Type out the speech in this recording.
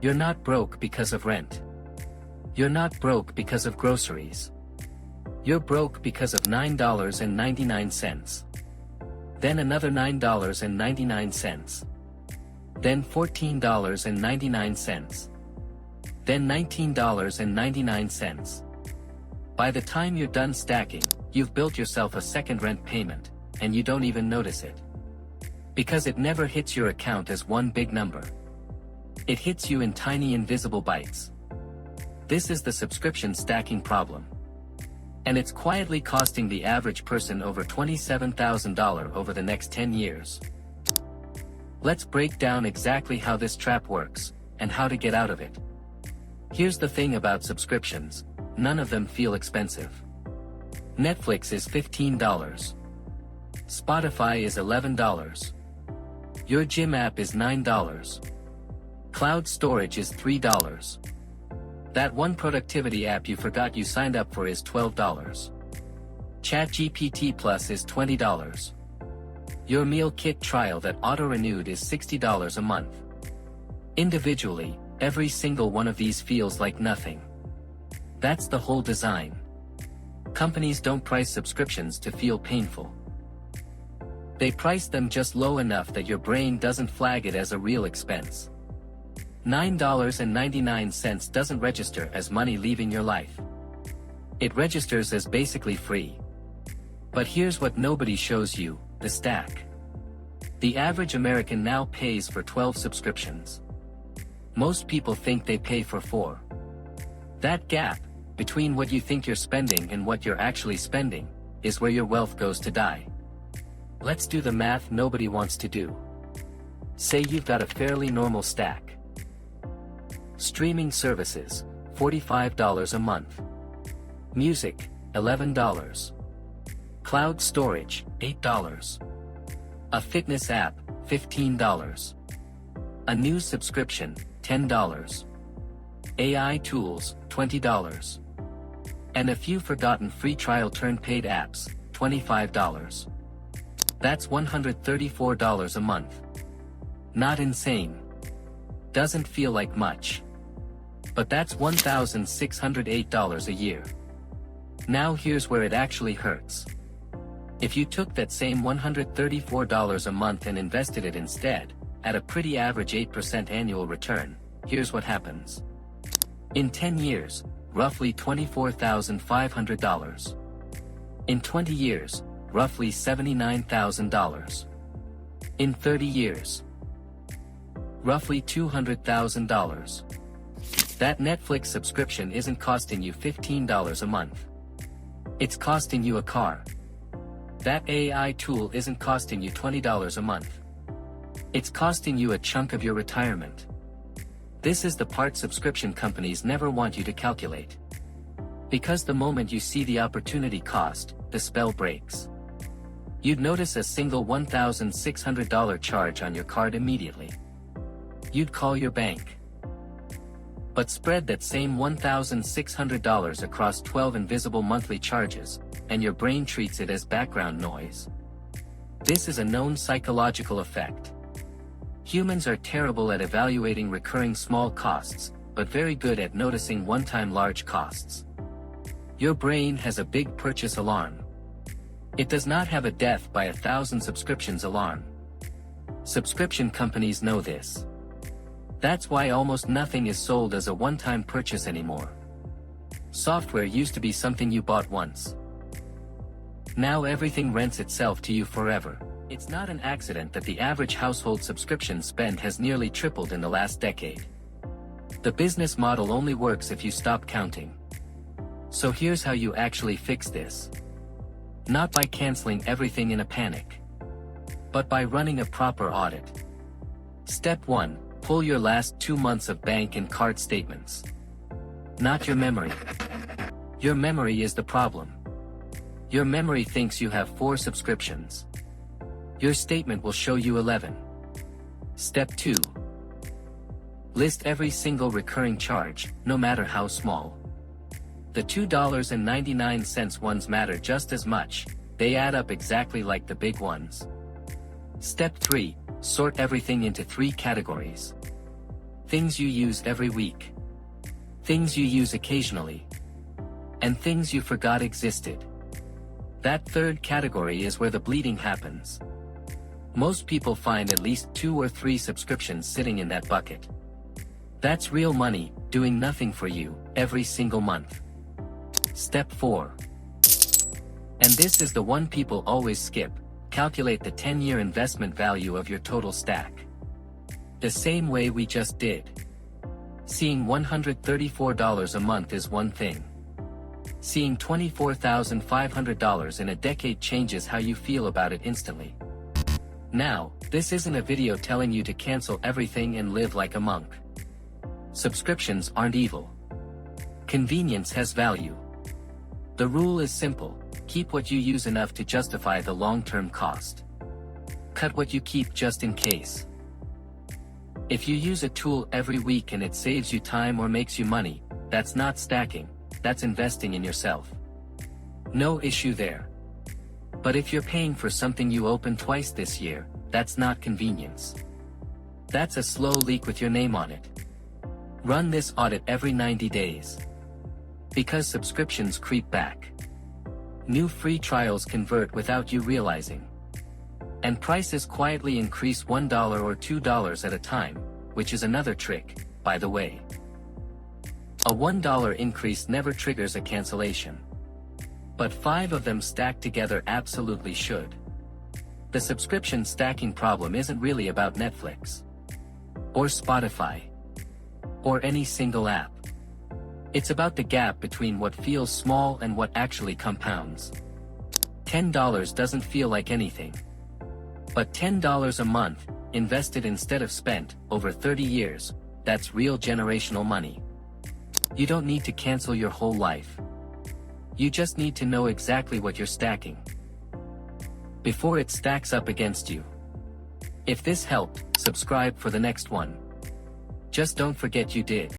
You're not broke because of rent. You're not broke because of groceries. You're broke because of $9.99. Then another $9.99. Then $14.99. Then $19.99. By the time you're done stacking, you've built yourself a second rent payment, and you don't even notice it. Because it never hits your account as one big number. It hits you in tiny invisible bites. This is the subscription stacking problem. And it's quietly costing the average person over $27,000 over the next 10 years. Let's break down exactly how this trap works, and how to get out of it. Here's the thing about subscriptions, none of them feel expensive. Netflix is $15. Spotify is $11. Your gym app is $9. Cloud storage is $3. That one productivity app you forgot you signed up for is $12. ChatGPT Plus is $20. Your meal kit trial that auto-renewed is $60 a month. Individually, every single one of these feels like nothing. That's the whole design. Companies don't price subscriptions to feel painful. They price them just low enough that your brain doesn't flag it as a real expense. $9.99 doesn't register as money leaving your life. It registers as basically free. But here's what nobody shows you, the stack. The average American now pays for 12 subscriptions. Most people think they pay for 4. That gap, between what you think you're spending and what you're actually spending, is where your wealth goes to die. Let's do the math nobody wants to do. Say you've got a fairly normal stack. Streaming services, $45 a month. Music, $11. Cloud storage, $8. A fitness app, $15. A news subscription, $10. AI tools, $20. And a few forgotten free trial turn paid apps, $25. That's $134 a month. Not insane. Doesn't feel like much. But that's $1,608 a year. Now here's where it actually hurts. If you took that same $134 a month and invested it instead, at a pretty average 8% annual return, here's what happens. In 10 years, roughly $24,500. In 20 years, roughly $79,000. In 30 years, roughly $200,000. That Netflix subscription isn't costing you $15 a month. It's costing you a car. That AI tool isn't costing you $20 a month. It's costing you a chunk of your retirement. This is the part subscription companies never want you to calculate. Because the moment you see the opportunity cost, the spell breaks. You'd notice a single $1,600 charge on your card immediately. You'd call your bank. But spread that same $1,600 across 12 invisible monthly charges, and your brain treats it as background noise. This is a known psychological effect. Humans are terrible at evaluating recurring small costs, but very good at noticing one-time large costs. Your brain has a big purchase alarm. It does not have a death by 1,000 subscriptions alarm. Subscription companies know this. That's why almost nothing is sold as a one-time purchase anymore. Software used to be something you bought once. Now everything rents itself to you forever. It's not an accident that the average household subscription spend has nearly tripled in the last decade. The business model only works if you stop counting. So here's how you actually fix this. Not by canceling everything in a panic, but by running a proper audit. Step 1. Pull your last 2 months of bank and card statements. Not your memory. Your memory is the problem. Your memory thinks you have 4 subscriptions. Your statement will show you 11. Step 2. List every single recurring charge, no matter how small. The $2.99 ones matter just as much, they add up exactly like the big ones. Step 3. Sort everything into 3 categories. things you use every week, things you use occasionally, and things you forgot existed. That third category is where the bleeding happens. Most people find at least 2 or 3 subscriptions sitting in that bucket. That's real money, doing nothing for you, every single month. Step 4. And this is the one people always skip: calculate the 10-year investment value of your total stack. The same way we just did. Seeing $134 a month is one thing. Seeing $24,500 in a decade changes how you feel about it instantly. Now, this isn't a video telling you to cancel everything and live like a monk. Subscriptions aren't evil. Convenience has value. The rule is simple: keep what you use enough to justify the long-term cost. Cut what you keep just in case. If you use a tool every week and it saves you time or makes you money, that's not stacking, that's investing in yourself. No issue there. But if you're paying for something you opened twice this year, that's not convenience. That's a slow leak with your name on it. Run this audit every 90 days. Because subscriptions creep back. New free trials convert without you realizing. And prices quietly increase $1 or $2 at a time, which is another trick, by the way. A $1 increase never triggers a cancellation. But 5 of them stacked together absolutely should. The subscription stacking problem isn't really about Netflix, or Spotify, or any single app. It's about the gap between what feels small and what actually compounds. $10 doesn't feel like anything. But $10 a month, invested instead of spent, over 30 years, that's real generational money. You don't need to cancel your whole life. You just need to know exactly what you're stacking before it stacks up against you. If this helped, subscribe for the next one. Just don't forget you did.